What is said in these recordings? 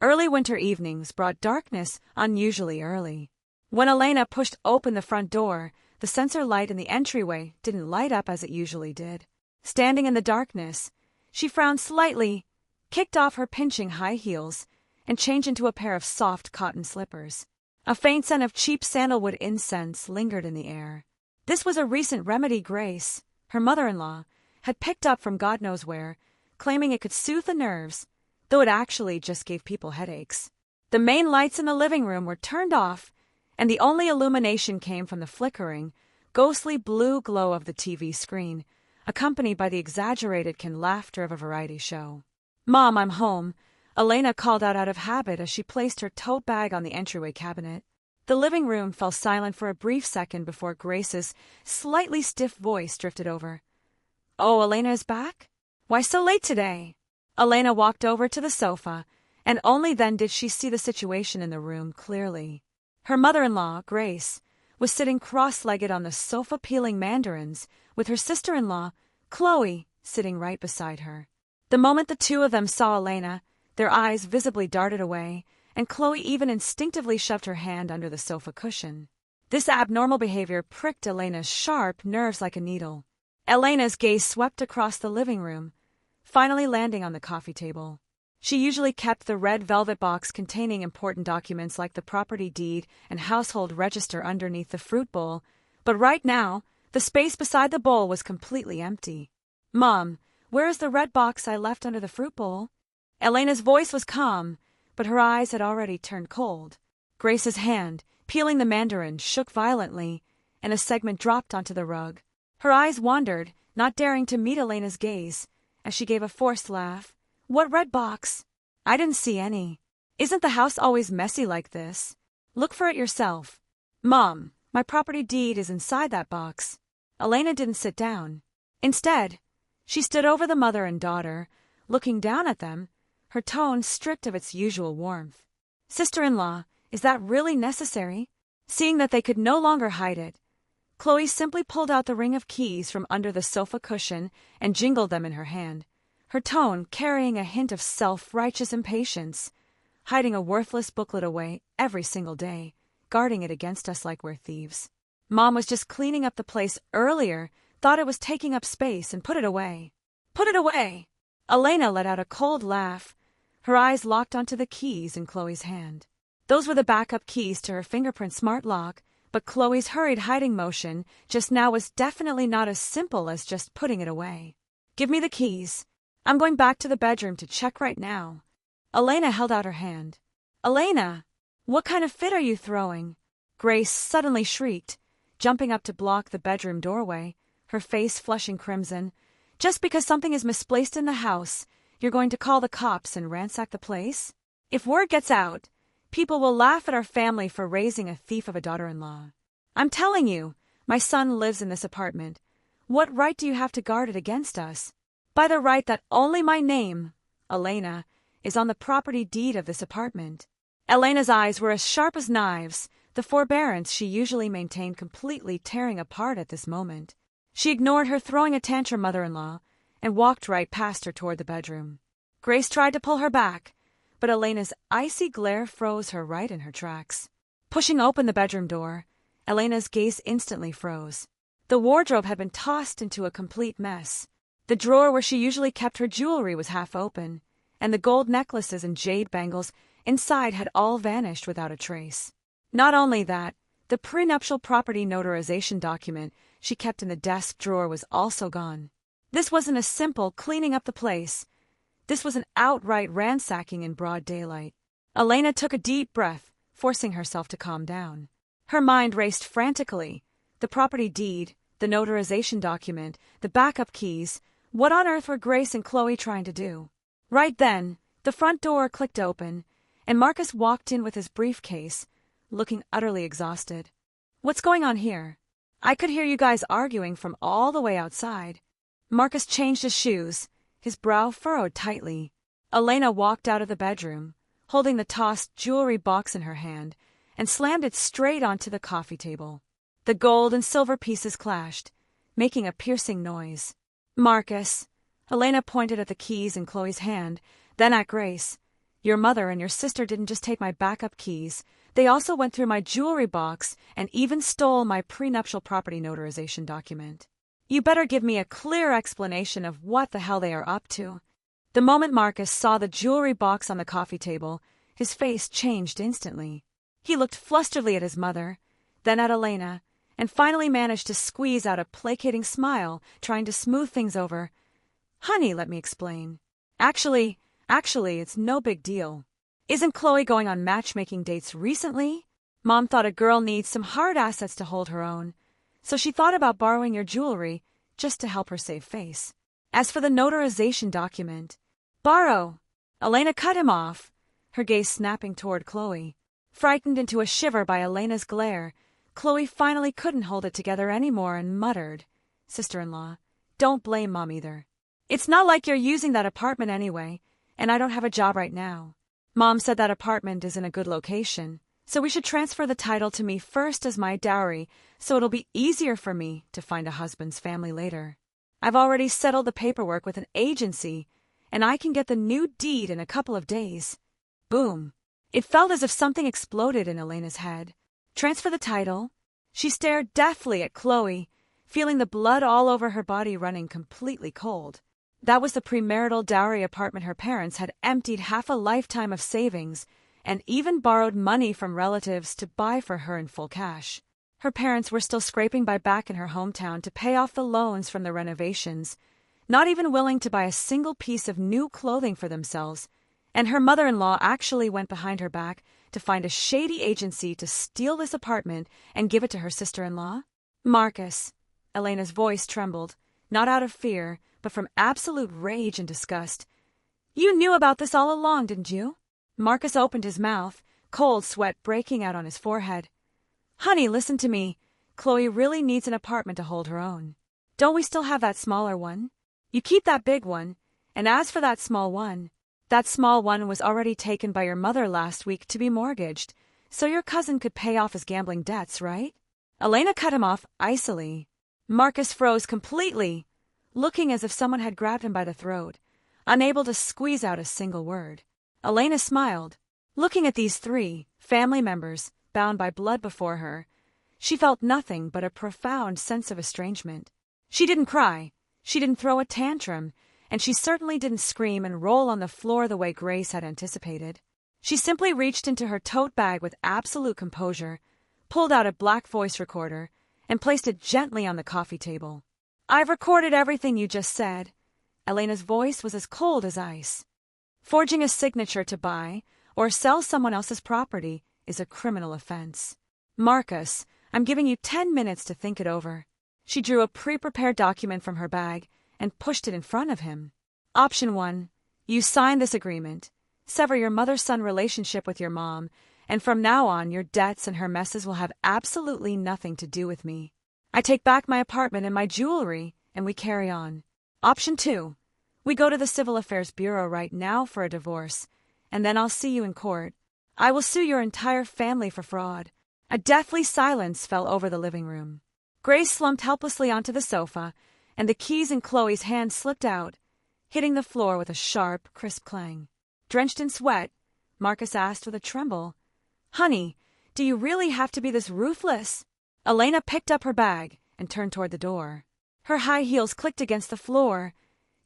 Early winter evenings brought darkness unusually early. When Elena pushed open the front door, the sensor light in the entryway didn't light up as it usually did. Standing in the darkness, she frowned slightly, kicked off her pinching high heels, and changed into a pair of soft cotton slippers. A faint scent of cheap sandalwood incense lingered in the air. This was a recent remedy Grace, her mother-in-law, had picked up from God knows where, claiming it could soothe the nerves, though it actually just gave people headaches. The main lights in the living room were turned off, and the only illumination came from the flickering, ghostly blue glow of the TV screen, accompanied by the exaggerated laughter of a variety show. "Mom, I'm home," Elena called out of habit as she placed her tote bag on the entryway cabinet. The living room fell silent for a brief second before Grace's slightly stiff voice drifted over. "Oh, Elena is back? Why so late today?" Elena walked over to the sofa, and only then did she see the situation in the room clearly. Her mother-in-law, Grace, was sitting cross-legged on the sofa peeling mandarins, with her sister-in-law, Chloe, sitting right beside her. The moment the two of them saw Elena, their eyes visibly darted away, and Chloe even instinctively shoved her hand under the sofa cushion. This abnormal behavior pricked Elena's sharp nerves like a needle. Elena's gaze swept across the living room, finally landing on the coffee table. She usually kept the red velvet box containing important documents like the property deed and household register underneath the fruit bowl, but right now, the space beside the bowl was completely empty. "Mom, where is the red box I left under the fruit bowl?" Elena's voice was calm, but her eyes had already turned cold. Grace's hand, peeling the mandarin, shook violently, and a segment dropped onto the rug. Her eyes wandered, not daring to meet Elena's gaze, as she gave a forced laugh. "What red box? I didn't see any. Isn't the house always messy like this? Look for it yourself." "Mom, my property deed is inside that box." Elena didn't sit down. Instead, she stood over the mother and daughter, looking down at them, her tone stripped of its usual warmth. "Sister-in-law, is that really necessary?" Seeing that they could no longer hide it, Chloe simply pulled out the ring of keys from under the sofa cushion and jingled them in her hand, her tone carrying a hint of self-righteous impatience, hiding a worthless booklet away every single day, guarding it against us like we're thieves. "Mom was just cleaning up the place earlier, thought it was taking up space, and put it away." "Put it away!" Elena let out a cold laugh, her eyes locked onto the keys in Chloe's hand. Those were the backup keys to her fingerprint smart lock, but Chloe's hurried hiding motion just now was definitely not as simple as just putting it away. "Give me the keys. I'm going back to the bedroom to check right now." Elena held out her hand. "Elena, what kind of fit are you throwing?" Grace suddenly shrieked, jumping up to block the bedroom doorway, her face flushing crimson. "Just because something is misplaced in the house, you're going to call the cops and ransack the place? If word gets out, people will laugh at our family for raising a thief of a daughter-in-law. I'm telling you, my son lives in this apartment. What right do you have to guard it against us? By the right that only my name, Elena, is on the property deed of this apartment." Elena's eyes were as sharp as knives, the forbearance she usually maintained completely tearing apart at this moment. She ignored her throwing a tantrum mother-in-law and walked right past her toward the bedroom. Grace tried to pull her back, but Elena's icy glare froze her right in her tracks. Pushing open the bedroom door, Elena's gaze instantly froze. The wardrobe had been tossed into a complete mess. The drawer where she usually kept her jewelry was half open, and the gold necklaces and jade bangles inside had all vanished without a trace. Not only that, the prenuptial property notarization document she kept in the desk drawer was also gone. This wasn't a simple cleaning up the place. This was an outright ransacking in broad daylight. Elena took a deep breath, forcing herself to calm down. Her mind raced frantically. The property deed, the notarization document, the backup keys. What on earth were Grace and Chloe trying to do? Right then, the front door clicked open, and Marcus walked in with his briefcase, looking utterly exhausted. "What's going on here? I could hear you guys arguing from all the way outside." Marcus changed his shoes, his brow furrowed tightly. Elena walked out of the bedroom, holding the tossed jewelry box in her hand, and slammed it straight onto the coffee table. The gold and silver pieces clashed, making a piercing noise. "Marcus," Elena pointed at the keys in Chloe's hand, then at Grace. Your mother and your sister didn't just take my backup keys, they also went through my jewelry box and even stole my prenuptial property notarization document. You better give me a clear explanation of what the hell they are up to." The moment Marcus saw the jewelry box on the coffee table, his face changed instantly. He looked flusteredly at his mother, then at Elena, and finally managed to squeeze out a placating smile, trying to smooth things over. "Honey, let me explain. Actually, it's no big deal. Isn't Chloe going on matchmaking dates recently? Mom thought a girl needs some hard assets to hold her own, so she thought about borrowing your jewelry just to help her save face. As for the notarization document, borrow." Elena cut him off, her gaze snapping toward Chloe. Frightened into a shiver by Elena's glare, Chloe finally couldn't hold it together anymore and muttered, "Sister-in-law, don't blame Mom either. It's not like you're using that apartment anyway, and I don't have a job right now. Mom said that apartment is in a good location, so we should transfer the title to me first as my dowry, so it'll be easier for me to find a husband's family later. I've already settled the paperwork with an agency, and I can get the new deed in a couple of days." Boom. It felt as if something exploded in Elena's head. Transfer the title? She stared deathly at Chloe, feeling the blood all over her body running completely cold. That was the premarital dowry apartment her parents had emptied half a lifetime of savings and even borrowed money from relatives to buy for her in full cash. Her parents were still scraping by back in her hometown to pay off the loans from the renovations, not even willing to buy a single piece of new clothing for themselves, and her mother-in-law actually went behind her back to find a shady agency to steal this apartment and give it to her sister-in-law? "Marcus," Elena's voice trembled, not out of fear, but from absolute rage and disgust. "You knew about this all along, didn't you?" Marcus opened his mouth, cold sweat breaking out on his forehead. "Honey, listen to me. Chloe really needs an apartment to hold her own. Don't we still have that smaller one? You keep that big one, and as for that small one was already taken by your mother last week to be mortgaged, so your cousin could pay off his gambling debts, right?" Elena cut him off icily. Marcus froze completely, looking as if someone had grabbed him by the throat, unable to squeeze out a single word. Elena smiled. Looking at these three family members bound by blood before her, she felt nothing but a profound sense of estrangement. She didn't cry, she didn't throw a tantrum, and she certainly didn't scream and roll on the floor the way Grace had anticipated. She simply reached into her tote bag with absolute composure, pulled out a black voice recorder, and placed it gently on the coffee table. "I've recorded everything you just said." Elena's voice was as cold as ice. Forging a signature to buy or sell someone else's property is a criminal offense. "Marcus, I'm giving you 10 minutes to think it over." She drew a pre-prepared document from her bag and pushed it in front of him. "Option 1. You sign this agreement, sever your mother-son relationship with your mom, and from now on your debts and her messes will have absolutely nothing to do with me. I take back my apartment and my jewelry, and we carry on. Option 2. We go to the Civil Affairs Bureau right now for a divorce, and then I'll see you in court. I will sue your entire family for fraud." A deathly silence fell over the living room. Grace slumped helplessly onto the sofa, and the keys in Chloe's hand slipped out, hitting the floor with a sharp, crisp clang. Drenched in sweat, Marcus asked with a tremble, "Honey, do you really have to be this ruthless?" Elena picked up her bag and turned toward the door. Her high heels clicked against the floor,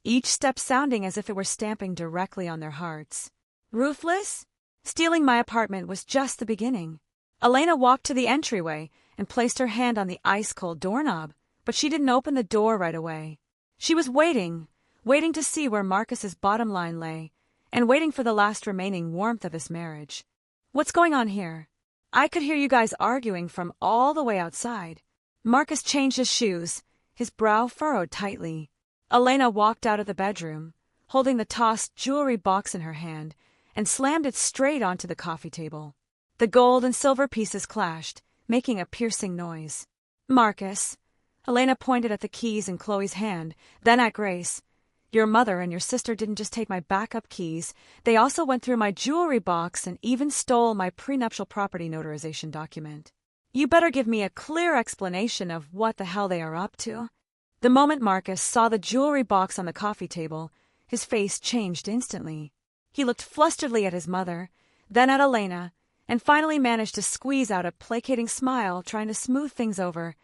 each step sounding as if it were stamping directly on their hearts. "Ruthless? Stealing my apartment was just the beginning." Elena walked to the entryway and placed her hand on the ice-cold doorknob, but she didn't open the door right away. She was waiting to see where Marcus's bottom line lay, and waiting for the last remaining warmth of his marriage. "What's going on here? I could hear you guys arguing from all the way outside." Marcus changed his shoes, his brow furrowed tightly. Elena walked out of the bedroom, holding the tossed jewelry box in her hand, and slammed it straight onto the coffee table. The gold and silver pieces clashed, making a piercing noise. "Marcus," Elena pointed at the keys in Chloe's hand, then at Grace. "Your mother and your sister didn't just take my backup keys, they also went through my jewelry box and even stole my prenuptial property notarization document. You better give me a clear explanation of what the hell they are up to." The moment Marcus saw the jewelry box on the coffee table, his face changed instantly. He looked flusteredly at his mother, then at Elena, and finally managed to squeeze out a placating smile, trying to smooth things over.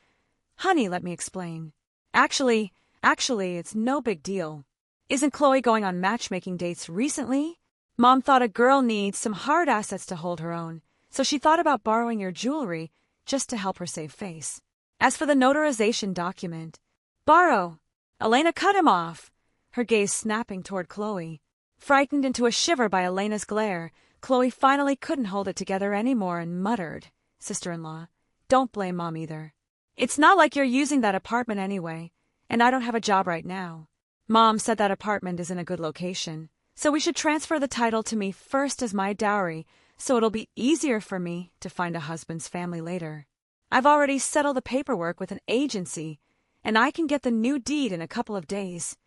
Honey, let me explain. Actually, it's no big deal. Isn't Chloe going on matchmaking dates recently? Mom thought a girl needs some hard assets to hold her own, so she thought about borrowing your jewelry just to help her save face. As for the notarization document, borrow. Elena cut him off, her gaze snapping toward Chloe. Frightened into a shiver by Elena's glare, Chloe finally couldn't hold it together anymore and muttered, Sister-in-law, don't blame Mom either. It's not like you're using that apartment anyway, and I don't have a job right now. Mom said that apartment is in a good location, so we should transfer the title to me first as my dowry, so it'll be easier for me to find a husband's family later. I've already settled the paperwork with an agency, and I can get the new deed in a couple of days.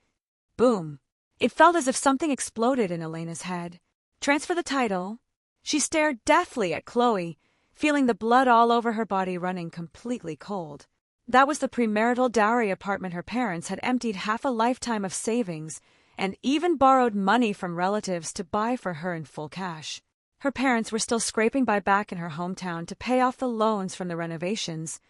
Boom. It felt as if something exploded in Elena's head. Transfer the title. She stared deathly at Chloe, feeling the blood all over her body running completely cold. That was the premarital dowry apartment her parents had emptied half a lifetime of savings and even borrowed money from relatives to buy for her in full cash. Her parents were still scraping by back in her hometown to pay off the loans from the renovations,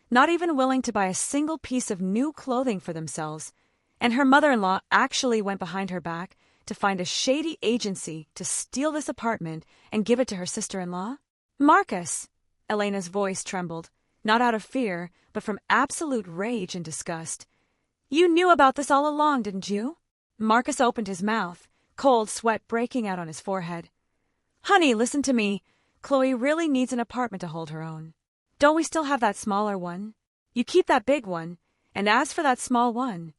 not even willing to buy a single piece of new clothing for themselves, and her mother-in-law actually went behind her back to find a shady agency to steal this apartment and give it to her sister-in-law? Marcus! Elena's voice trembled, not out of fear, but from absolute rage and disgust. You knew about this all along, didn't you? Marcus opened his mouth, cold sweat breaking out on his forehead. Honey, listen to me. Chloe really needs an apartment to hold her own. Don't we still have that smaller one? You keep that big one, and as for that small one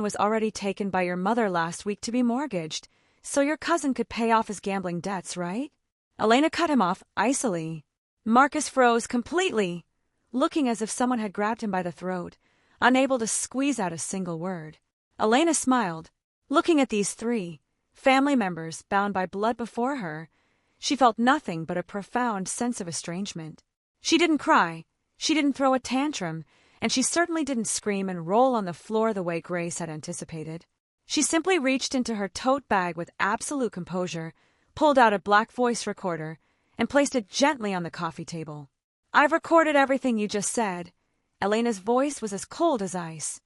was already taken by your mother last week to be mortgaged, so your cousin could pay off his gambling debts, right? Elena cut him off icily. Marcus froze completely, looking as if someone had grabbed him by the throat, unable to squeeze out a single word. Elena smiled, looking at these three family members bound by blood before her. She felt nothing but a profound sense of estrangement. She didn't cry, she didn't throw a tantrum, and she certainly didn't scream and roll on the floor the way Grace had anticipated. She simply reached into her tote bag with absolute composure, pulled out a black voice recorder, and placed it gently on the coffee table. I've recorded everything you just said. Elena's voice was as cold as ice.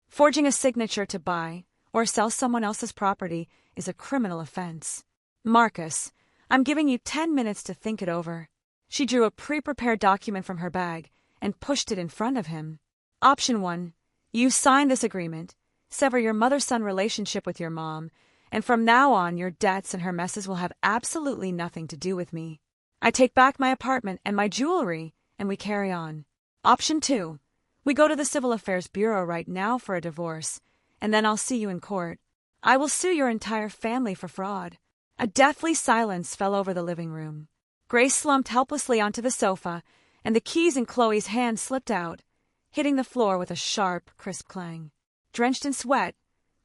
Forging a signature to buy or sell someone else's property is a criminal offense. Marcus, I'm giving you 10 minutes to think it over. She drew a pre-prepared document from her bag and pushed it in front of him. Option 1. You sign this agreement, sever your mother-son relationship with your mom, and from now on your debts and her messes will have absolutely nothing to do with me. I take back my apartment and my jewelry, and we carry on. Option 2. We go to the Civil Affairs Bureau right now for a divorce, and then I'll see you in court. I will sue your entire family for fraud. A deathly silence fell over the living room. Grace slumped helplessly onto the sofa, and the keys in Chloe's hand slipped out, hitting the floor with a sharp, crisp clang. Drenched in sweat,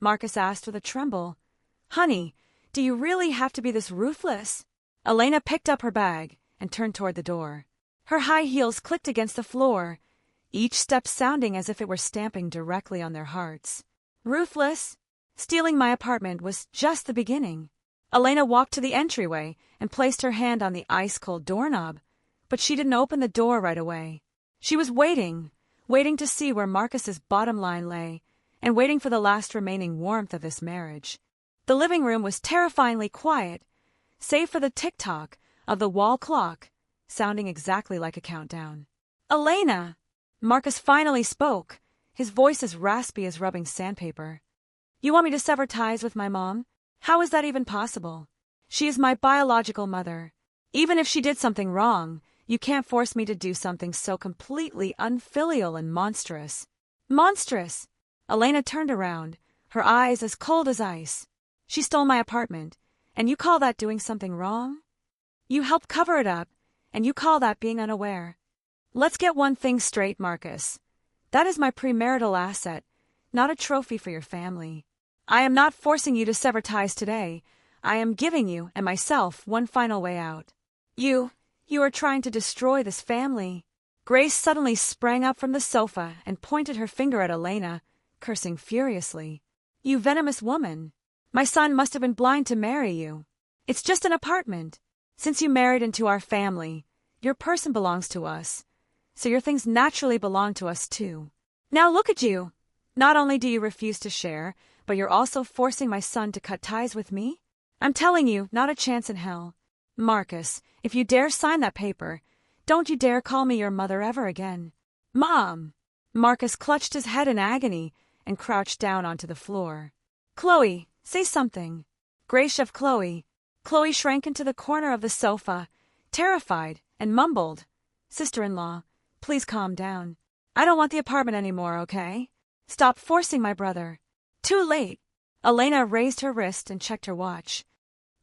Marcus asked with a tremble, Honey, do you really have to be this ruthless? Elena picked up her bag and turned toward the door. Her high heels clicked against the floor, each step sounding as if it were stamping directly on their hearts. Ruthless? Stealing my apartment was just the beginning. Elena walked to the entryway and placed her hand on the ice-cold doorknob, but she didn't open the door right away. She was waiting to see where Marcus's bottom line lay, and waiting for the last remaining warmth of this marriage. The living room was terrifyingly quiet, save for the tick-tock of the wall clock, sounding exactly like a countdown. Elena! Marcus finally spoke, his voice as raspy as rubbing sandpaper. You want me to sever ties with my mom? How is that even possible? She is my biological mother. Even if she did something wrong, you can't force me to do something so completely unfilial and monstrous. Monstrous! Elena turned around, her eyes as cold as ice. She stole my apartment, and you call that doing something wrong? You helped cover it up, and you call that being unaware. Let's get one thing straight, Marcus. That is my premarital asset, not a trophy for your family. I am not forcing you to sever ties today. I am giving you and myself one final way out. You are trying to destroy this family. Grace suddenly sprang up from the sofa and pointed her finger at Elena, cursing furiously. You venomous woman. My son must have been blind to marry you. It's just an apartment. Since you married into our family, your person belongs to us, so your things naturally belong to us too. Now look at you. Not only do you refuse to share, but you're also forcing my son to cut ties with me? I'm telling you, not a chance in hell. Marcus, if you dare sign that paper, don't you dare call me your mother ever again. Mom! Marcus clutched his head in agony and crouched down onto the floor. Chloe, say something. Grace shoved Chloe. Chloe shrank into the corner of the sofa, terrified, and mumbled, Sister-in-law, please calm down. I don't want the apartment anymore, okay? Stop forcing my brother. Too late. Elena raised her wrist and checked her watch.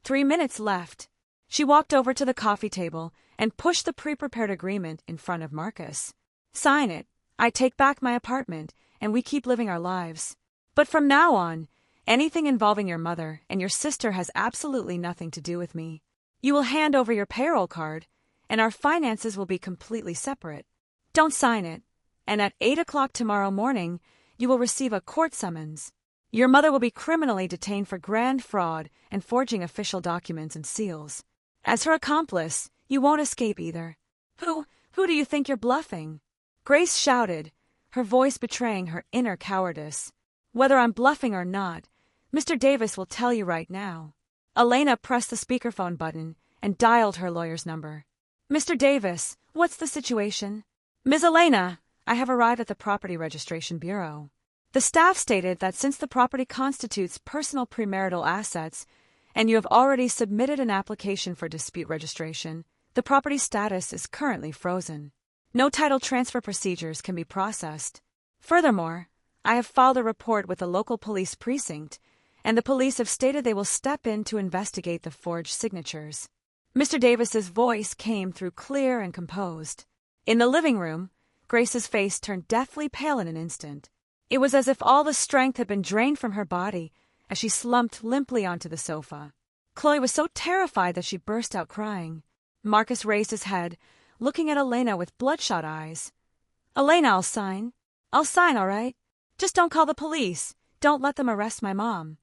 3 minutes left. She walked over to the coffee table and pushed the pre-prepared agreement in front of Marcus. Sign it. I take back my apartment, and we keep living our lives. But from now on, anything involving your mother and your sister has absolutely nothing to do with me. You will hand over your payroll card, and our finances will be completely separate. Don't sign it, and at 8 o'clock tomorrow morning, you will receive a court summons. Your mother will be criminally detained for grand fraud and forging official documents and seals. As her accomplice, you won't escape either. Who do you think you're bluffing? Grace shouted, her voice betraying her inner cowardice. Whether I'm bluffing or not, Mr. Davis will tell you right now. Elena pressed the speakerphone button and dialed her lawyer's number. Mr. Davis, what's the situation? Ms. Elena, I have arrived at the Property Registration Bureau. The staff stated that since the property constitutes personal premarital assets, and you have already submitted an application for dispute registration, the property status is currently frozen. No title transfer procedures can be processed. Furthermore, I have filed a report with the local police precinct, and the police have stated they will step in to investigate the forged signatures. Mr. Davis's voice came through clear and composed. In the living room, Grace's face turned deathly pale in an instant. It was as if all the strength had been drained from her body as she slumped limply onto the sofa. Chloe was so terrified that she burst out crying. Marcus raised his head, looking at Elena with bloodshot eyes. Elena, I'll sign, all right? Just don't call the police. Don't let them arrest my mom.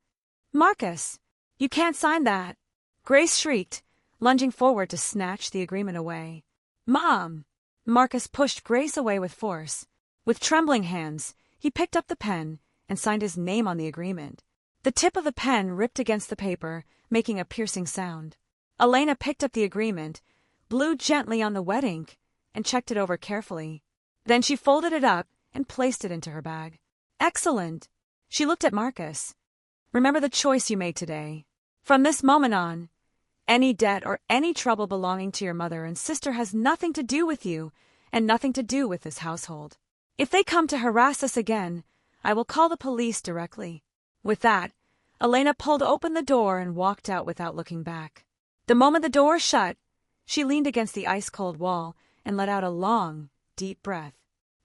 Marcus, you can't sign that. Grace shrieked, lunging forward to snatch the agreement away. Mom! Marcus pushed Grace away with force. With trembling hands, he picked up the pen and signed his name on the agreement. The tip of the pen ripped against the paper, making a piercing sound. Elena picked up the agreement, blew gently on the wet ink, and checked it over carefully. Then she folded it up and placed it into her bag. Excellent! She looked at Marcus. Remember the choice you made today. From this moment on, any debt or any trouble belonging to your mother and sister has nothing to do with you and nothing to do with this household. If they come to harass us again, I will call the police directly. With that, Elena pulled open the door and walked out without looking back. The moment the door shut, she leaned against the ice-cold wall and let out a long, deep breath.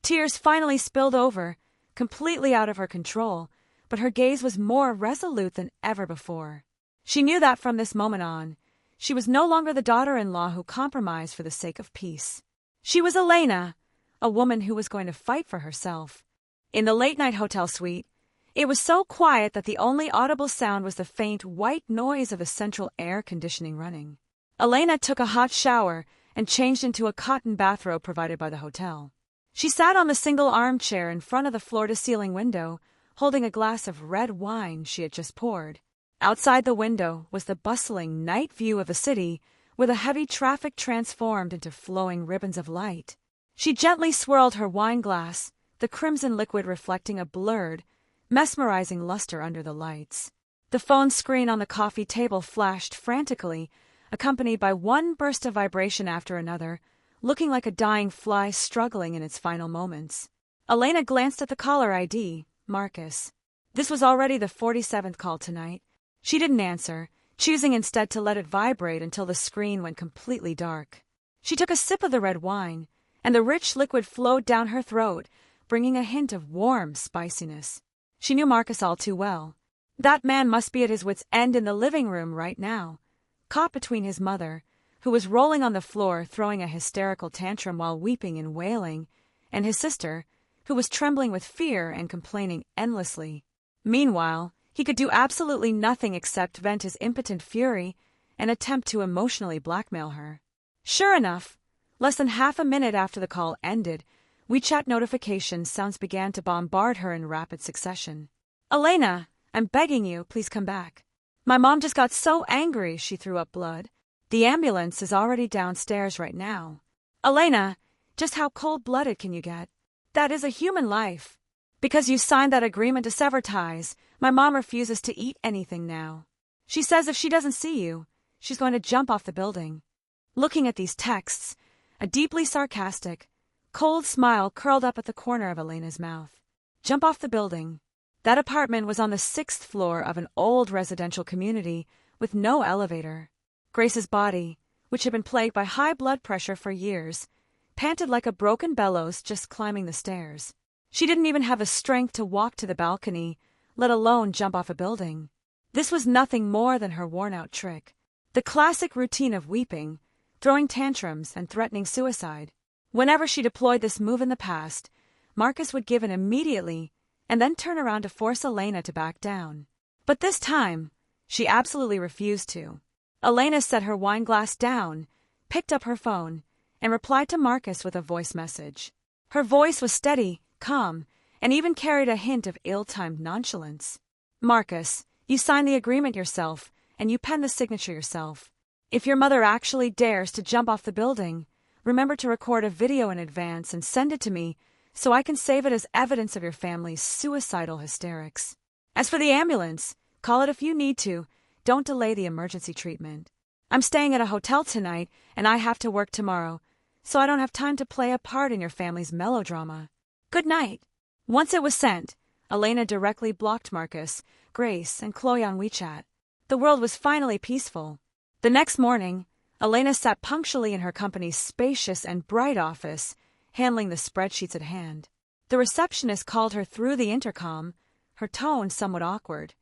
Tears finally spilled over, completely out of her control, but her gaze was more resolute than ever before. She knew that from this moment on, she was no longer the daughter-in-law who compromised for the sake of peace. She was Elena, a woman who was going to fight for herself. In the late-night hotel suite, it was so quiet that the only audible sound was the faint white noise of the central air conditioning running. Elena took a hot shower and changed into a cotton bathrobe provided by the hotel. She sat on the single armchair in front of the floor-to-ceiling window, holding a glass of red wine she had just poured. Outside the window was the bustling night view of the city, where the heavy traffic transformed into flowing ribbons of light. She gently swirled her wine glass, the crimson liquid reflecting a blurred, mesmerizing luster under the lights. The phone screen on the coffee table flashed frantically, accompanied by one burst of vibration after another, looking like a dying fly struggling in its final moments. Elena glanced at the caller ID, Marcus. This was already the 47th call tonight. She didn't answer, choosing instead to let it vibrate until the screen went completely dark. She took a sip of the red wine, and the rich liquid flowed down her throat, bringing a hint of warm spiciness. She knew Marcus all too well. That man must be at his wits' end in the living room right now, caught between his mother, who was rolling on the floor throwing a hysterical tantrum while weeping and wailing, and his sister, who was trembling with fear and complaining endlessly. Meanwhile, He could do absolutely nothing except vent his impotent fury and attempt to emotionally blackmail her. Sure enough, less than half a minute after the call ended, WeChat notification sounds began to bombard her in rapid succession. Elena, I'm begging you, please come back. My mom just got so angry she threw up blood. The ambulance is already downstairs right now. Elena, just how cold-blooded can you get? That is a human life. Because you signed that agreement to sever ties, my mom refuses to eat anything now. She says if she doesn't see you, she's going to jump off the building. Looking at these texts, a deeply sarcastic, cold smile curled up at the corner of Elena's mouth. Jump off the building. That apartment was on the 6th floor of an old residential community with no elevator. Grace's body, which had been plagued by high blood pressure for years, panted like a broken bellows just climbing the stairs. She didn't even have the strength to walk to the balcony, let alone jump off a building. This was nothing more than her worn-out trick. The classic routine of weeping, throwing tantrums, and threatening suicide. Whenever she deployed this move in the past, Marcus would give in immediately and then turn around to force Elena to back down. But this time, she absolutely refused to. Elena set her wine glass down, picked up her phone, and replied to Marcus with a voice message. Her voice was steady, calm, and even carried a hint of ill-timed nonchalance. Marcus, you signed the agreement yourself, and you penned the signature yourself. If your mother actually dares to jump off the building, remember to record a video in advance and send it to me so I can save it as evidence of your family's suicidal hysterics. As for the ambulance, call it if you need to. Don't delay the emergency treatment. I'm staying at a hotel tonight, and I have to work tomorrow, so I don't have time to play a part in your family's melodrama. Good night. Once it was sent, Elena directly blocked Marcus, Grace, and Chloe on WeChat. The world was finally peaceful. The next morning, Elena sat punctually in her company's spacious and bright office, handling the spreadsheets at hand. The receptionist called her through the intercom, her tone somewhat awkward.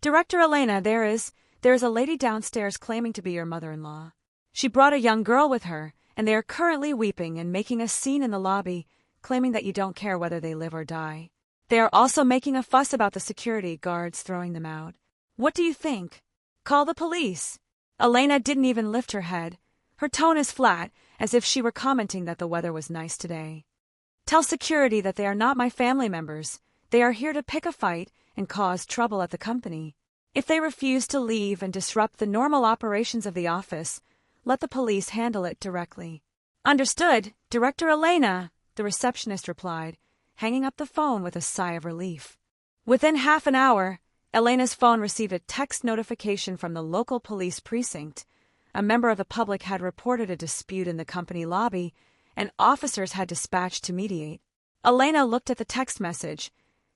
Director Elena, there is a lady downstairs claiming to be your mother-in-law. She brought a young girl with her, and they are currently weeping and making a scene in the lobby, claiming that you don't care whether they live or die. They are also making a fuss about the security guards throwing them out. What do you think? Call the police. Elena didn't even lift her head. Her tone is flat, as if she were commenting that the weather was nice today. Tell security that they are not my family members. They are here to pick a fight and cause trouble at the company. If they refuse to leave and disrupt the normal operations of the office, let the police handle it directly. Understood, Director Elena, the receptionist replied, hanging up the phone with a sigh of relief. Within half an hour, Elena's phone received a text notification from the local police precinct. A member of the public had reported a dispute in the company lobby, and officers had dispatched to mediate. Elena looked at the text message,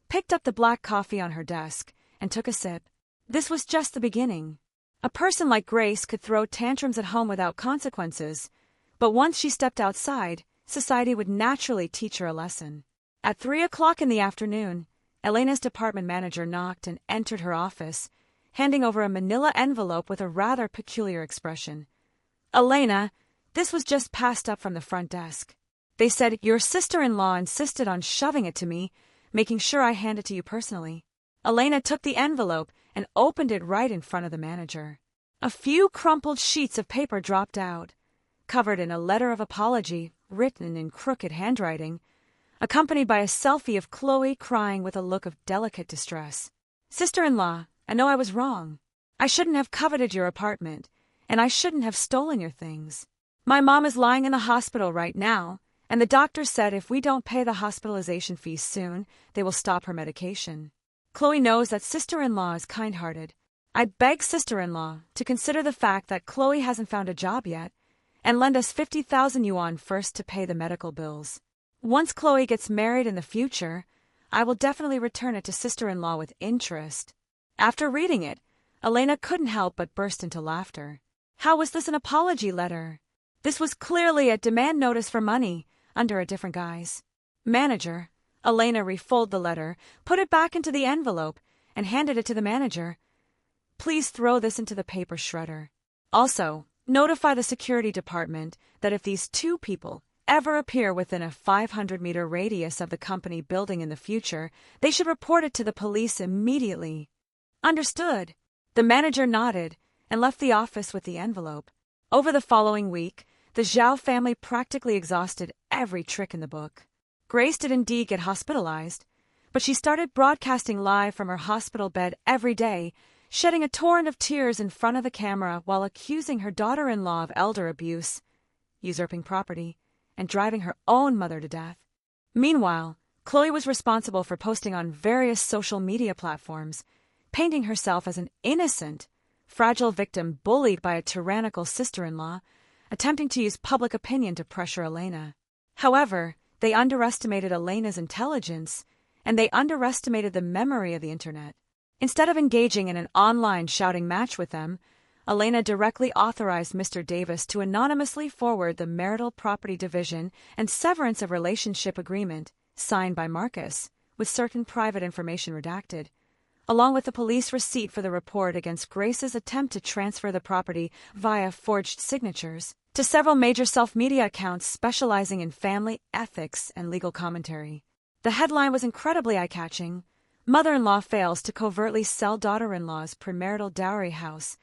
picked up the black coffee on her desk, and took a sip. This was just the beginning. A person like Grace could throw tantrums at home without consequences, but once she stepped outside, society would naturally teach her a lesson. At 3:00 in the afternoon, Elena's department manager knocked and entered her office, handing over a manila envelope with a rather peculiar expression. Elena, this was just passed up from the front desk. They said your sister-in-law insisted on shoving it to me, making sure I hand it to you personally. Elena took the envelope and opened it right in front of the manager. A few crumpled sheets of paper dropped out, covered in a letter of apology written in crooked handwriting, accompanied by a selfie of Chloe crying with a look of delicate distress. Sister-in-law, I know I was wrong. I shouldn't have coveted your apartment, and I shouldn't have stolen your things. My mom is lying in the hospital right now, and the doctor said if we don't pay the hospitalization fee soon, they will stop her medication. Chloe knows that sister-in-law is kind-hearted. I beg sister-in-law to consider the fact that Chloe hasn't found a job yet, and lend us 50,000 yuan first to pay the medical bills. Once Chloe gets married in the future, I will definitely return it to sister-in-law with interest. After reading it, Elena couldn't help but burst into laughter. How was this an apology letter? This was clearly a demand notice for money, under a different guise. Manager, Elena refolded the letter, put it back into the envelope, and handed it to the manager. Please throw this into the paper shredder. Also, notify the security department that if these two people ever appear within a 500-meter radius of the company building in the future, they should report it to the police immediately. Understood. The manager nodded and left the office with the envelope. Over the following week, the Zhao family practically exhausted every trick in the book. Grace did indeed get hospitalized, but she started broadcasting live from her hospital bed every day, shedding a torrent of tears in front of the camera while accusing her daughter-in-law of elder abuse, usurping property, and driving her own mother to death. Meanwhile, Chloe was responsible for posting on various social media platforms, painting herself as an innocent, fragile victim bullied by a tyrannical sister-in-law, attempting to use public opinion to pressure Elena. However, they underestimated Elena's intelligence, and they underestimated the memory of the internet. Instead of engaging in an online shouting match with them, Elena directly authorized Mr. Davis to anonymously forward the marital property division and severance of relationship agreement signed by Marcus, with certain private information redacted, along with the police receipt for the report against Grace's attempt to transfer the property via forged signatures, to several major self-media accounts specializing in family ethics and legal commentary. The headline was incredibly eye-catching. Mother-in-law fails to covertly sell daughter-in-law's premarital dowry house,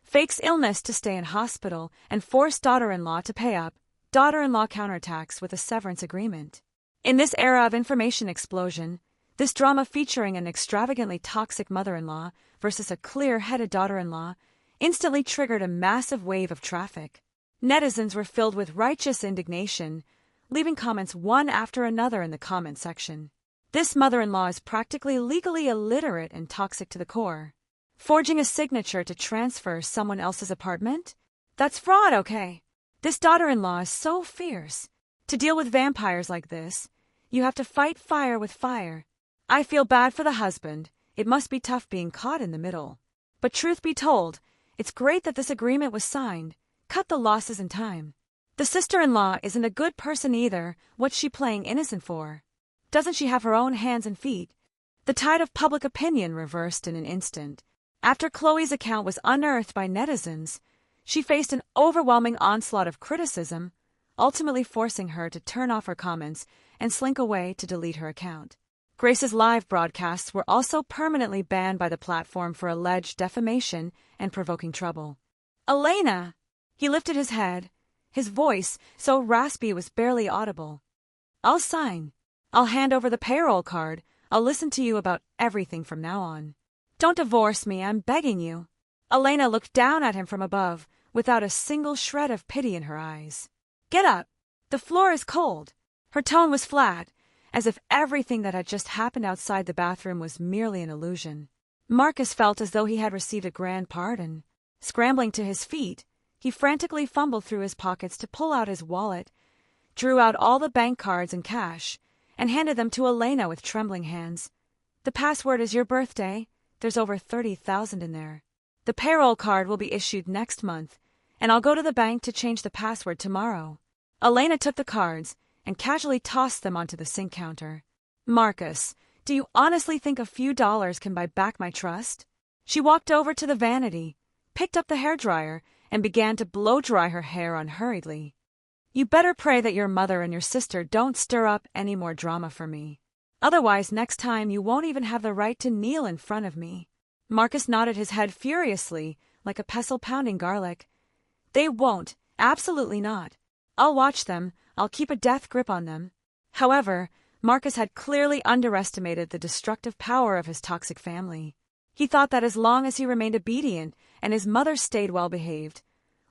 fakes illness to stay in hospital, and force daughter-in-law to pay up. Daughter-in-law counterattacks with a severance agreement. In this era of information explosion, this drama featuring an extravagantly toxic mother-in-law versus a clear-headed daughter-in-law instantly triggered a massive wave of traffic. Netizens were filled with righteous indignation, leaving comments one after another in the comment section. This mother-in-law is practically legally illiterate and toxic to the core. Forging a signature to transfer someone else's apartment? That's fraud, okay? This daughter-in-law is so fierce. To deal with vampires like this, you have to fight fire with fire. I feel bad for the husband. It must be tough being caught in the middle. But truth be told, it's great that this agreement was signed. Cut the losses in time. The sister-in-law isn't a good person either. What's she playing innocent for? Doesn't she have her own hands and feet? The tide of public opinion reversed in an instant. After Chloe's account was unearthed by netizens, she faced an overwhelming onslaught of criticism, ultimately forcing her to turn off her comments and slink away to delete her account. Grace's live broadcasts were also permanently banned by the platform for alleged defamation and provoking trouble. Elena! He lifted his head, his voice so raspy it was barely audible. I'll sign. I'll hand over the payroll card. I'll listen to you about everything from now on. Don't divorce me, I'm begging you. Elena looked down at him from above, without a single shred of pity in her eyes. Get up. The floor is cold. Her tone was flat, as if everything that had just happened outside the bathroom was merely an illusion. Marcus felt as though he had received a grand pardon. Scrambling to his feet, he frantically fumbled through his pockets to pull out his wallet, drew out all the bank cards and cash, and handed them to Elena with trembling hands. The password is your birthday. There's over 30,000 in there. The payroll card will be issued next month, and I'll go to the bank to change the password tomorrow. Elena took the cards and casually tossed them onto the sink counter. Marcus, do you honestly think a few dollars can buy back my trust? She walked over to the vanity, picked up the hairdryer, and began to blow-dry her hair unhurriedly. You better pray that your mother and your sister don't stir up any more drama for me. Otherwise, next time you won't even have the right to kneel in front of me. Marcus nodded his head furiously, like a pestle pounding garlic. They won't. Absolutely not. I'll watch them. I'll keep a death grip on them. However, Marcus had clearly underestimated the destructive power of his toxic family. He thought that as long as he remained obedient and his mother stayed well-behaved,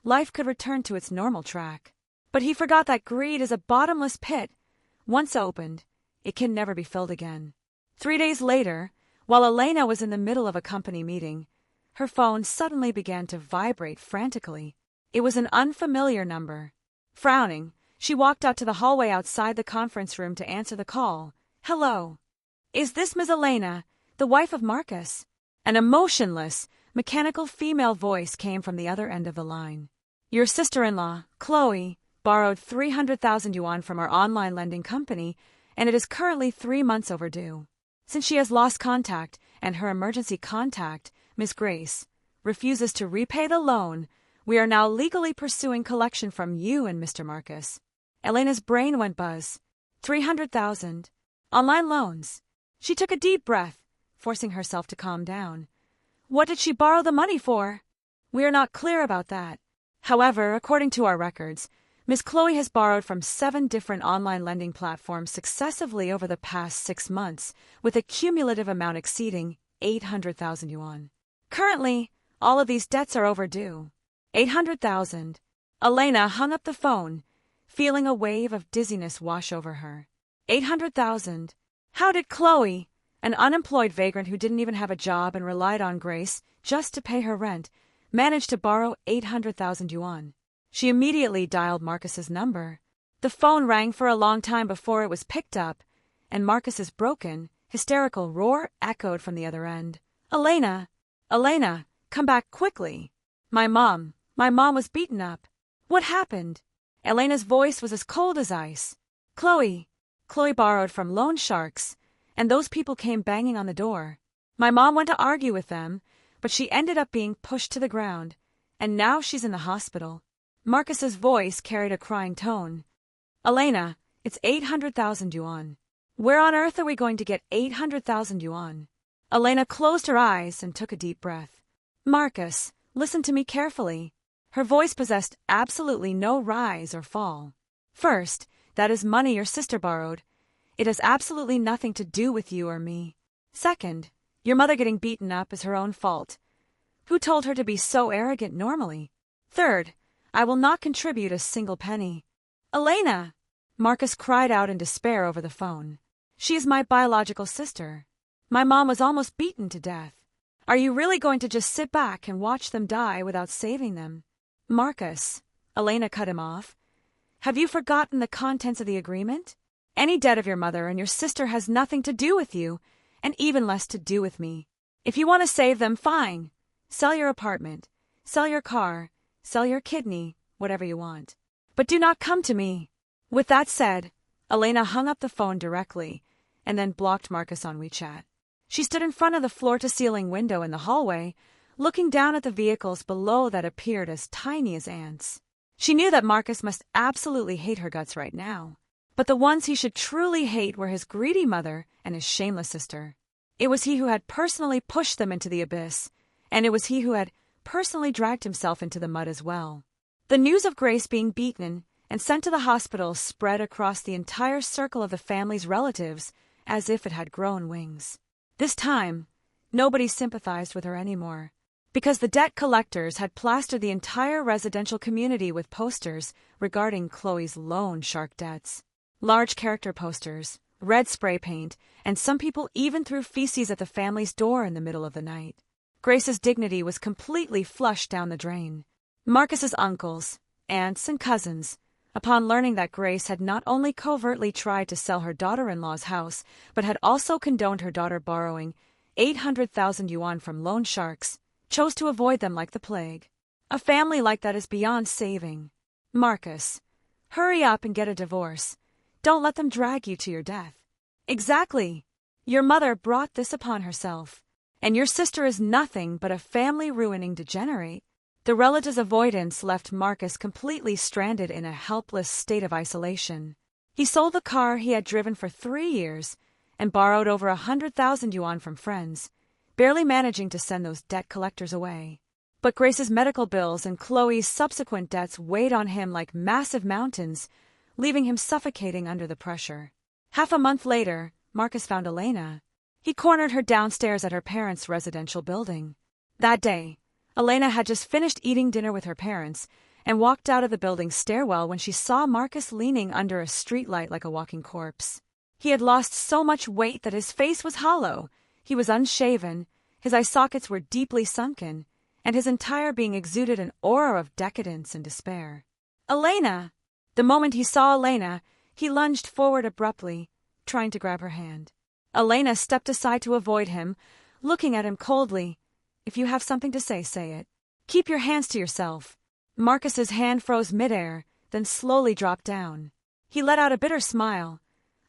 life could return to its normal track. But he forgot that greed is a bottomless pit. Once opened, it can never be filled again. 3 days later, while Elena was in the middle of a company meeting, her phone suddenly began to vibrate frantically. It was an unfamiliar number. Frowning, she walked out to the hallway outside the conference room to answer the call. Hello. Is this Ms. Elena, the wife of Marcus? An emotionless, mechanical female voice came from the other end of the line. Your sister-in-law, Chloe, borrowed 300,000 yuan from our online lending company, and it is currently 3 months overdue. Since she has lost contact and her emergency contact, Miss Grace, refuses to repay the loan, we are now legally pursuing collection from you and Mr. Marcus. Elena's brain went buzz. 300,000. Online loans. She took a deep breath, forcing herself to calm down. What did she borrow the money for? We are not clear about that. However, according to our records, Miss Chloe has borrowed from 7 different online lending platforms successively over the past 6 months, with a cumulative amount exceeding 800,000 yuan. Currently, all of these debts are overdue. 800,000. Elena hung up the phone, feeling a wave of dizziness wash over her. 800,000. How did Chloe, an unemployed vagrant who didn't even have a job and relied on Grace just to pay her rent, manage to borrow 800,000 yuan? She immediately dialed Marcus's number. The phone rang for a long time before it was picked up, and Marcus's broken, hysterical roar echoed from the other end. Elena! Elena! Come back quickly! My mom was beaten up. What happened? Elena's voice was as cold as ice. Chloe borrowed from loan sharks, and those people came banging on the door. My mom went to argue with them, but she ended up being pushed to the ground, and now she's in the hospital. Marcus's voice carried a crying tone. Elena, it's 800,000 yuan. Where on earth are we going to get 800,000 yuan? Elena closed her eyes and took a deep breath. Marcus, listen to me carefully. Her voice possessed absolutely no rise or fall. First, that is money your sister borrowed. It has absolutely nothing to do with you or me. Second, your mother getting beaten up is her own fault. Who told her to be so arrogant normally? Third, I will not contribute a single penny. Elena! Marcus cried out in despair over the phone. She is my biological sister. My mom was almost beaten to death. Are you really going to just sit back and watch them die without saving them? Marcus, Elena cut him off. Have you forgotten the contents of the agreement? Any debt of your mother and your sister has nothing to do with you, and even less to do with me. If you want to save them, fine. Sell your apartment, sell your car, sell your kidney, whatever you want. But do not come to me. With that said, Elena hung up the phone directly, and then blocked Marcus on WeChat. She stood in front of the floor-to-ceiling window in the hallway, looking down at the vehicles below that appeared as tiny as ants. She knew that Marcus must absolutely hate her guts right now, but the ones he should truly hate were his greedy mother and his shameless sister. It was he who had personally pushed them into the abyss, and it was he who had personally dragged himself into the mud as well. The news of Grace being beaten and sent to the hospital spread across the entire circle of the family's relatives as if it had grown wings. This time, nobody sympathized with her anymore, because the debt collectors had plastered the entire residential community with posters regarding Chloe's loan shark debts. Large character posters, red spray paint, and some people even threw feces at the family's door in the middle of the night. Grace's dignity was completely flushed down the drain. Marcus's uncles, aunts, and cousins, upon learning that Grace had not only covertly tried to sell her daughter-in-law's house, but had also condoned her daughter borrowing 800,000 yuan from loan sharks, chose to avoid them like the plague. A family like that is beyond saving. Marcus, hurry up and get a divorce. Don't let them drag you to your death. Exactly. Your mother brought this upon herself, and your sister is nothing but a family-ruining degenerate. The relative's avoidance left Marcus completely stranded in a helpless state of isolation. He sold the car he had driven for 3 years and borrowed over 100,000 yuan from friends, barely managing to send those debt collectors away. But Grace's medical bills and Chloe's subsequent debts weighed on him like massive mountains, leaving him suffocating under the pressure. Half a month later, Marcus found Elena. He cornered her downstairs at her parents' residential building. That day, Elena had just finished eating dinner with her parents and walked out of the building's stairwell when she saw Marcus leaning under a streetlight like a walking corpse. He had lost so much weight that his face was hollow, he was unshaven, his eye sockets were deeply sunken, and his entire being exuded an aura of decadence and despair. Elena! The moment he saw Elena, he lunged forward abruptly, trying to grab her hand. Elena stepped aside to avoid him, looking at him coldly. If you have something to say, say it. Keep your hands to yourself. Marcus's hand froze midair, then slowly dropped down. He let out a bitter smile,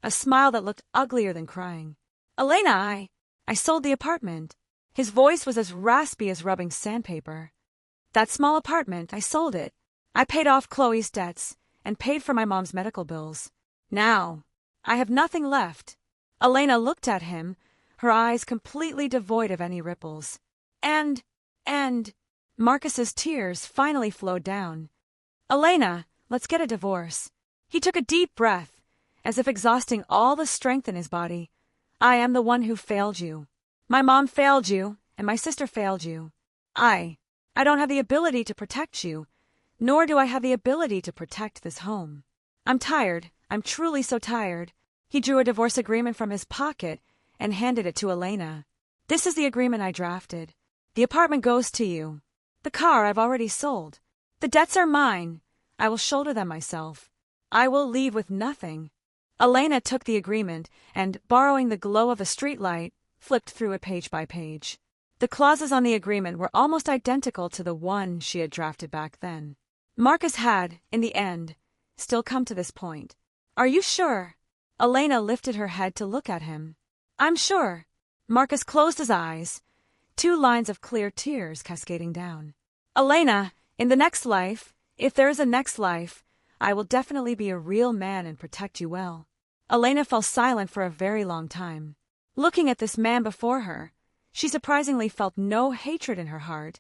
a smile that looked uglier than crying. Elena, I sold the apartment. His voice was as raspy as rubbing sandpaper. That small apartment, I sold it. I paid off Chloe's debts and paid for my mom's medical bills. Now, I have nothing left. Elena looked at him, her eyes completely devoid of any ripples. And, and, Marcus's tears finally flowed down. Elena, let's get a divorce. He took a deep breath, as if exhausting all the strength in his body. I am the one who failed you. My mom failed you, and my sister failed you. I don't have the ability to protect you, nor do I have the ability to protect this home. I'm tired. I'm truly so tired. He drew a divorce agreement from his pocket and handed it to Elena. This is the agreement I drafted. The apartment goes to you. The car I've already sold. The debts are mine. I will shoulder them myself. I will leave with nothing. Elena took the agreement and, borrowing the glow of a streetlight, flipped through it page by page. The clauses on the agreement were almost identical to the one she had drafted back then. Marcus had, in the end, still come to this point. Are you sure? Elena lifted her head to look at him. I'm sure. Marcus closed his eyes, 2 lines of clear tears cascading down. Elena, in the next life, if there is a next life, I will definitely be a real man and protect you well. Elena fell silent for a very long time. Looking at this man before her, she surprisingly felt no hatred in her heart,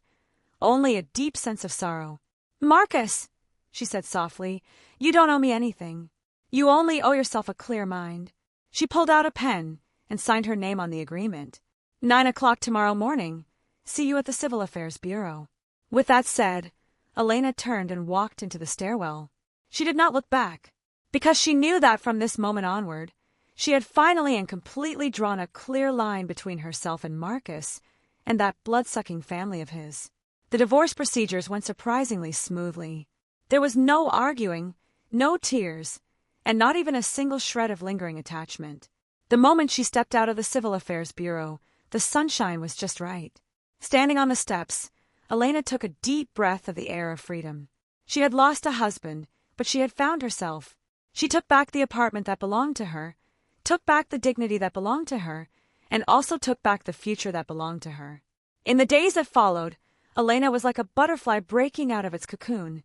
only a deep sense of sorrow. Marcus, she said softly, you don't owe me anything. You only owe yourself a clear mind. She pulled out a pen and signed her name on the agreement. 9 o'clock tomorrow morning. See you at the Civil Affairs Bureau. With that said, Elena turned and walked into the stairwell. She did not look back, because she knew that from this moment onward, she had finally and completely drawn a clear line between herself and Marcus and that blood-sucking family of his. The divorce procedures went surprisingly smoothly. There was no arguing, no tears, and not even a single shred of lingering attachment. The moment she stepped out of the Civil Affairs Bureau, the sunshine was just right. Standing on the steps, Elena took a deep breath of the air of freedom. She had lost a husband, but she had found herself. She took back the apartment that belonged to her, took back the dignity that belonged to her, and also took back the future that belonged to her. In the days that followed, Elena was like a butterfly breaking out of its cocoon,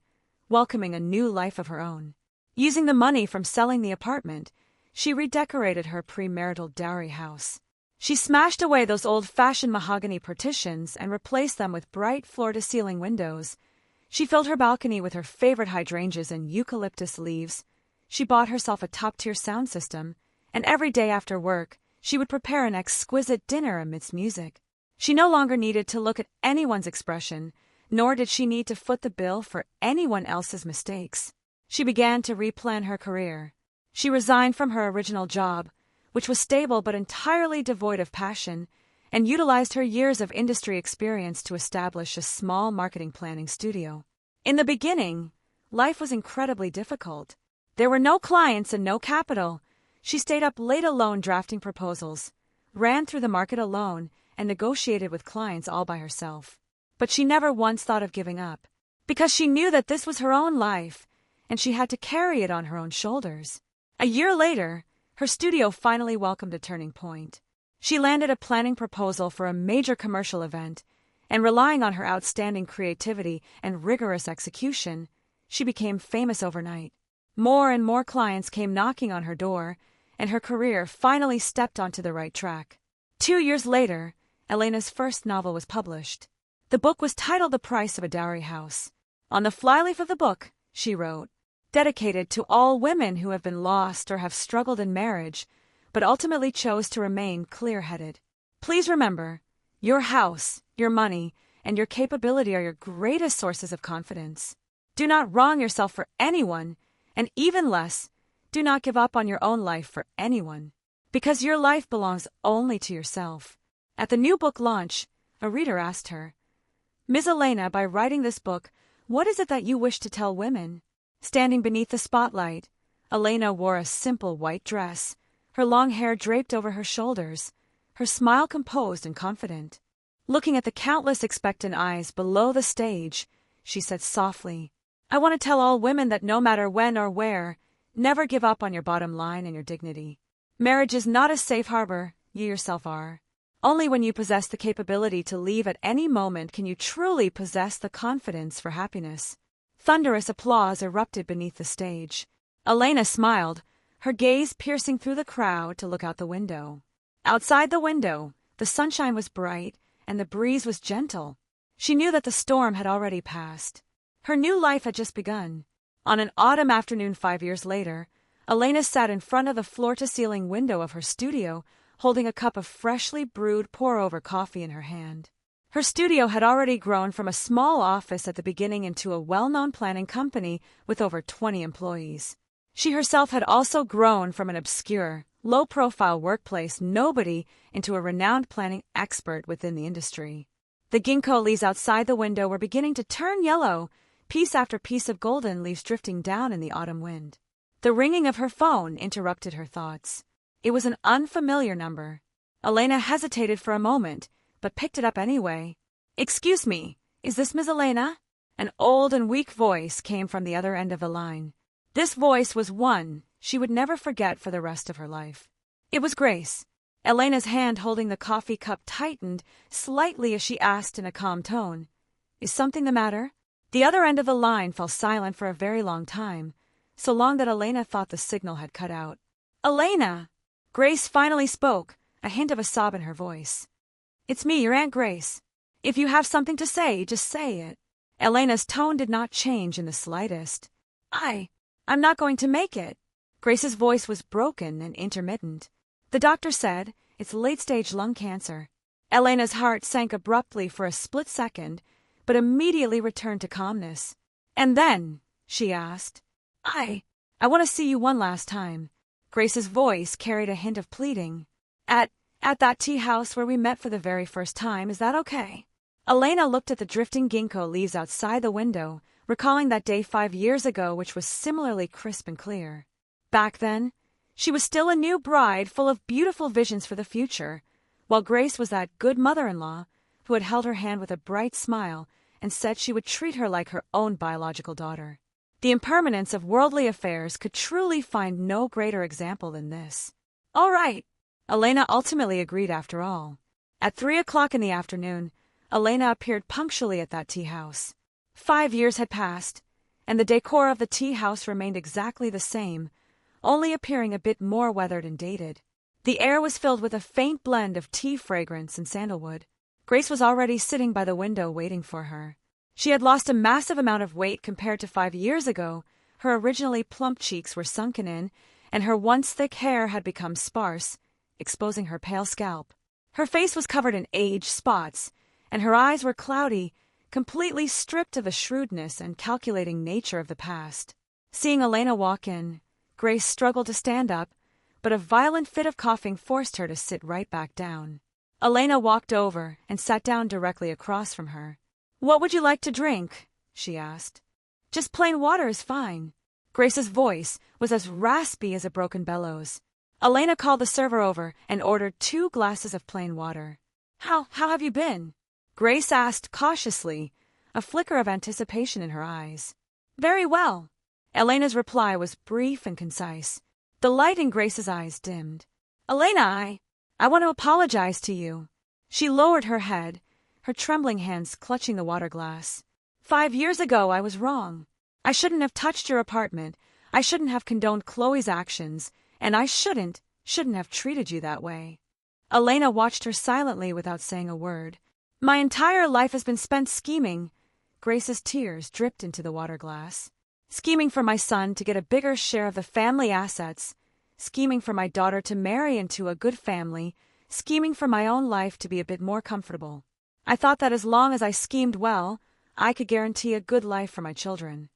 welcoming a new life of her own. Using the money from selling the apartment, she redecorated her premarital dowry house. She smashed away those old-fashioned mahogany partitions and replaced them with bright floor-to-ceiling windows. She filled her balcony with her favorite hydrangeas and eucalyptus leaves. She bought herself a top-tier sound system, and every day after work, she would prepare an exquisite dinner amidst music. She no longer needed to look at anyone's expression, nor did she need to foot the bill for anyone else's mistakes. She began to replan her career. She resigned from her original job, which was stable but entirely devoid of passion, and utilized her years of industry experience to establish a small marketing planning studio. In the beginning, life was incredibly difficult. There were no clients and no capital. She stayed up late alone drafting proposals, ran through the market alone, and negotiated with clients all by herself. But she never once thought of giving up, because she knew that this was her own life, and she had to carry it on her own shoulders. A year later, her studio finally welcomed a turning point. She landed a planning proposal for a major commercial event, and relying on her outstanding creativity and rigorous execution, she became famous overnight. More and more clients came knocking on her door, and her career finally stepped onto the right track. 2 years later, Elena's first novel was published. The book was titled The Price of a Dowry House. On the flyleaf of the book, she wrote, "Dedicated to all women who have been lost or have struggled in marriage, but ultimately chose to remain clear-headed. Please remember, your house, your money, and your capability are your greatest sources of confidence. Do not wrong yourself for anyone, and even less, do not give up on your own life for anyone, because your life belongs only to yourself." At the new book launch, a reader asked her, "Ms. Elena, by writing this book, what is it that you wish to tell women?" Standing beneath the spotlight, Elena wore a simple white dress, her long hair draped over her shoulders, her smile composed and confident. Looking at the countless expectant eyes below the stage, she said softly, "I want to tell all women that no matter when or where, never give up on your bottom line and your dignity. Marriage is not a safe harbor, you yourself are. Only when you possess the capability to leave at any moment can you truly possess the confidence for happiness." Thunderous applause erupted beneath the stage. Elena smiled, her gaze piercing through the crowd to look out the window. Outside the window, the sunshine was bright, and the breeze was gentle. She knew that the storm had already passed. Her new life had just begun. On an autumn afternoon 5 years later, Elena sat in front of the floor-to-ceiling window of her studio, holding a cup of freshly brewed pour-over coffee in her hand. Her studio had already grown from a small office at the beginning into a well-known planning company with over 20 employees. She herself had also grown from an obscure, low-profile workplace nobody into a renowned planning expert within the industry. The ginkgo leaves outside the window were beginning to turn yellow, piece after piece of golden leaves drifting down in the autumn wind. The ringing of her phone interrupted her thoughts. It was an unfamiliar number. Elena hesitated for a moment, but picked it up anyway. "Excuse me, is this Miss Elena?" An old and weak voice came from the other end of the line. This voice was one she would never forget for the rest of her life. It was Grace. Elena's hand holding the coffee cup tightened slightly as she asked in a calm tone, "Is something the matter?" The other end of the line fell silent for a very long time, so long that Elena thought the signal had cut out. "Elena!" Grace finally spoke, a hint of a sob in her voice. "It's me, your Aunt Grace. If you have something to say, just say it." Elena's tone did not change in the slightest. I'm not going to make it." Grace's voice was broken and intermittent. "The doctor said it's late-stage lung cancer." Elena's heart sank abruptly for a split second, but immediately returned to calmness. "And then?" she asked. I want to see you one last time." Grace's voice carried a hint of pleading. At that tea house where we met for the very first time, is that okay?" Elena looked at the drifting ginkgo leaves outside the window, recalling that day 5 years ago, which was similarly crisp and clear. Back then, she was still a new bride full of beautiful visions for the future, while Grace was that good mother-in-law who had held her hand with a bright smile and said she would treat her like her own biological daughter. The impermanence of worldly affairs could truly find no greater example than this. "All right," Elena ultimately agreed after all. At 3 o'clock in the afternoon, Elena appeared punctually at that tea house. 5 years had passed, and the decor of the tea house remained exactly the same, only appearing a bit more weathered and dated. The air was filled with a faint blend of tea fragrance and sandalwood. Grace was already sitting by the window waiting for her. She had lost a massive amount of weight compared to 5 years ago. Her originally plump cheeks were sunken in, and her once thick hair had become sparse, exposing her pale scalp. Her face was covered in age spots, and her eyes were cloudy, completely stripped of the shrewdness and calculating nature of the past. Seeing Elena walk in, Grace struggled to stand up, but a violent fit of coughing forced her to sit right back down. Elena walked over and sat down directly across from her. "What would you like to drink?" she asked. "Just plain water is fine." Grace's voice was as raspy as a broken bellows. Elena called the server over and ordered 2 glasses of plain water. How have you been?" Grace asked cautiously, a flicker of anticipation in her eyes. "Very well." Elena's reply was brief and concise. The light in Grace's eyes dimmed. "Elena, I want to apologize to you." She lowered her head, her trembling hands clutching the water glass. 5 years ago, I was wrong. I shouldn't have touched your apartment. I shouldn't have condoned Chloe's actions, and I shouldn't have treated you that way." Elena watched her silently without saying a word. "My entire life has been spent scheming." Grace's tears dripped into the water glass. "Scheming for my son to get a bigger share of the family assets, scheming for my daughter to marry into a good family, scheming for my own life to be a bit more comfortable. I thought that as long as I schemed well, I could guarantee a good life for my children."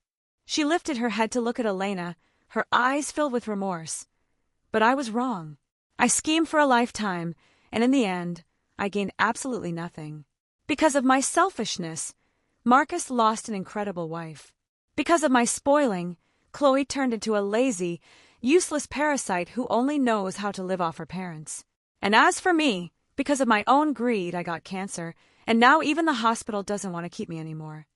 She lifted her head to look at Elena, her eyes filled with remorse. "But I was wrong. I schemed for a lifetime, and in the end, I gained absolutely nothing. Because of my selfishness, Marcus lost an incredible wife. Because of my spoiling, Chloe turned into a lazy, useless parasite who only knows how to live off her parents. And as for me, because of my own greed, I got cancer, and now even the hospital doesn't want to keep me anymore."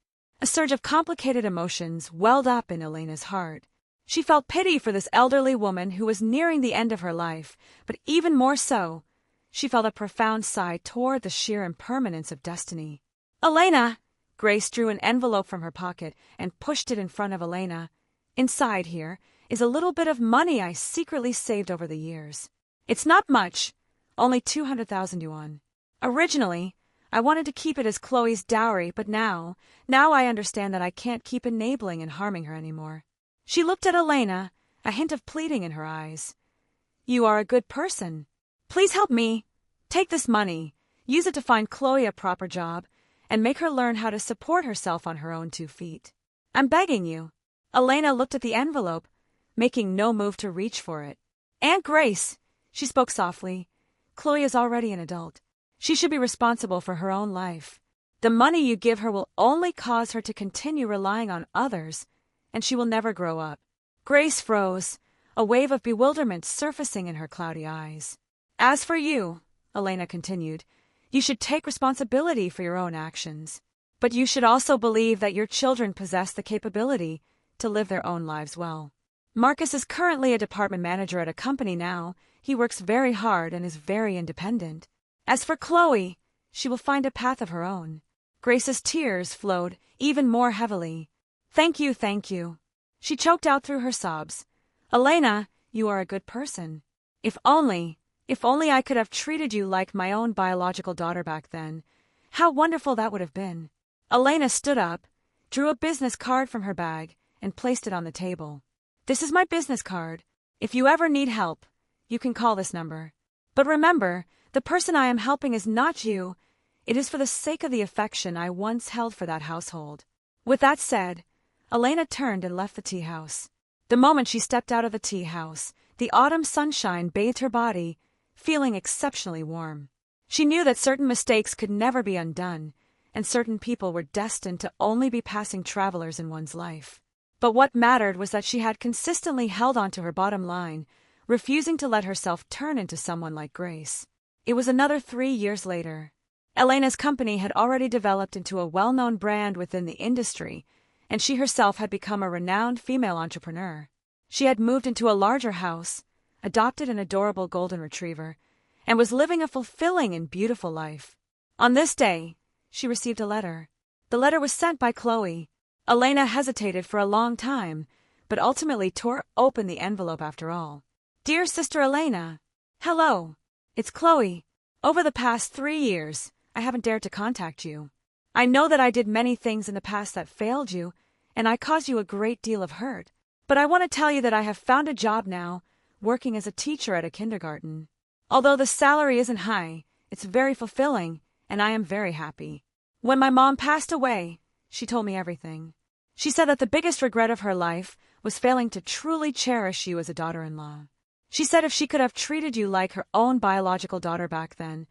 A surge of complicated emotions welled up in Elena's heart. She felt pity for this elderly woman who was nearing the end of her life, but even more so, she felt a profound sigh toward the sheer impermanence of destiny. "Elena!" Grace drew an envelope from her pocket and pushed it in front of Elena. "Inside here is a little bit of money I secretly saved over the years. It's not much, only 200,000 yuan. Originally, I wanted to keep it as Chloe's dowry, but now I understand that I can't keep enabling and harming her anymore. She looked at Elena, a hint of pleading in her eyes. You are a good person. Please help me. Take this money, use it to find Chloe a proper job, and make her learn how to support herself on her own 2 feet. I'm begging you. Elena looked at the envelope, making no move to reach for it. Aunt Grace, she spoke softly. Chloe is already an adult. She should be responsible for her own life. The money you give her will only cause her to continue relying on others, and she will never grow up. Grace froze, a wave of bewilderment surfacing in her cloudy eyes. As for you, Elena continued, you should take responsibility for your own actions. But you should also believe that your children possess the capability to live their own lives well. Marcus is currently a department manager at a company now. He works very hard and is very independent. As for Chloe, she will find a path of her own. Grace's tears flowed even more heavily. Thank you, thank you. She choked out through her sobs. Elena, you are a good person. If only I could have treated you like my own biological daughter back then. How wonderful that would have been. Elena stood up, drew a business card from her bag, and placed it on the table. This is my business card. If you ever need help, you can call this number. But remember, the person I am helping is not you. It is for the sake of the affection I once held for that household. With that said, Elena turned and left the tea house. The moment she stepped out of the tea house, the autumn sunshine bathed her body, feeling exceptionally warm. She knew that certain mistakes could never be undone, and certain people were destined to only be passing travelers in one's life. But what mattered was that she had consistently held on to her bottom line, refusing to let herself turn into someone like Grace. It was another 3 years later. Elena's company had already developed into a well-known brand within the industry, and she herself had become a renowned female entrepreneur. She had moved into a larger house, adopted an adorable golden retriever, and was living a fulfilling and beautiful life. On this day, she received a letter. The letter was sent by Chloe. Elena hesitated for a long time, but ultimately tore open the envelope after all. Dear Sister Elena, hello. It's Chloe. Over the past 3 years, I haven't dared to contact you. I know that I did many things in the past that failed you, and I caused you a great deal of hurt. But I want to tell you that I have found a job now, working as a teacher at a kindergarten. Although the salary isn't high, it's very fulfilling, and I am very happy. When my mom passed away, she told me everything. She said that the biggest regret of her life was failing to truly cherish you as a daughter-in-law. She said if she could have treated you like her own biological daughter back then,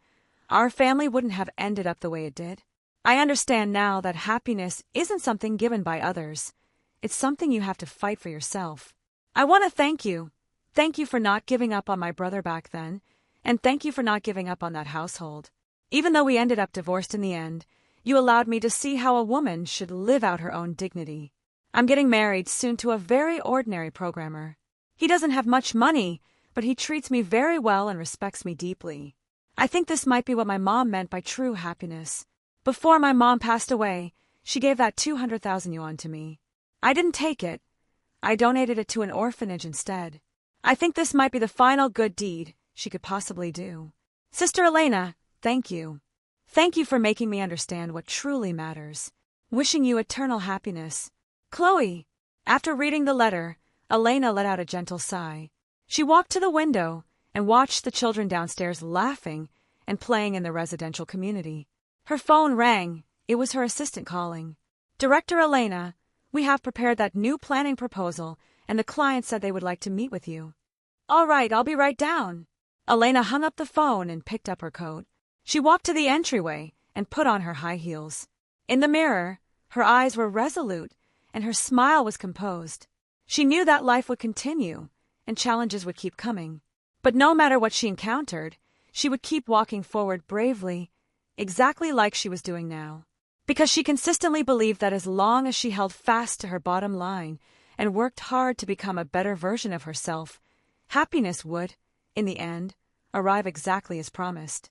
our family wouldn't have ended up the way it did. I understand now that happiness isn't something given by others. It's something you have to fight for yourself. I want to thank you. Thank you for not giving up on my brother back then, and thank you for not giving up on that household. Even though we ended up divorced in the end, you allowed me to see how a woman should live out her own dignity. I'm getting married soon to a very ordinary programmer. He doesn't have much money, but he treats me very well and respects me deeply. I think this might be what my mom meant by true happiness. Before my mom passed away, she gave that 200,000 yuan to me. I didn't take it. I donated it to an orphanage instead. I think this might be the final good deed she could possibly do. Sister Elena, thank you. Thank you for making me understand what truly matters. Wishing you eternal happiness. Chloe. After reading the letter, Elena let out a gentle sigh. She walked to the window and watched the children downstairs laughing and playing in the residential community. Her phone rang. It was her assistant calling. Director Elena, we have prepared that new planning proposal, and the client said they would like to meet with you. All right, I'll be right down. Elena hung up the phone and picked up her coat. She walked to the entryway and put on her high heels. In the mirror, her eyes were resolute and her smile was composed. She knew that life would continue and challenges would keep coming. But no matter what she encountered, she would keep walking forward bravely, exactly like she was doing now. Because she consistently believed that as long as she held fast to her bottom line and worked hard to become a better version of herself, happiness would, in the end, arrive exactly as promised.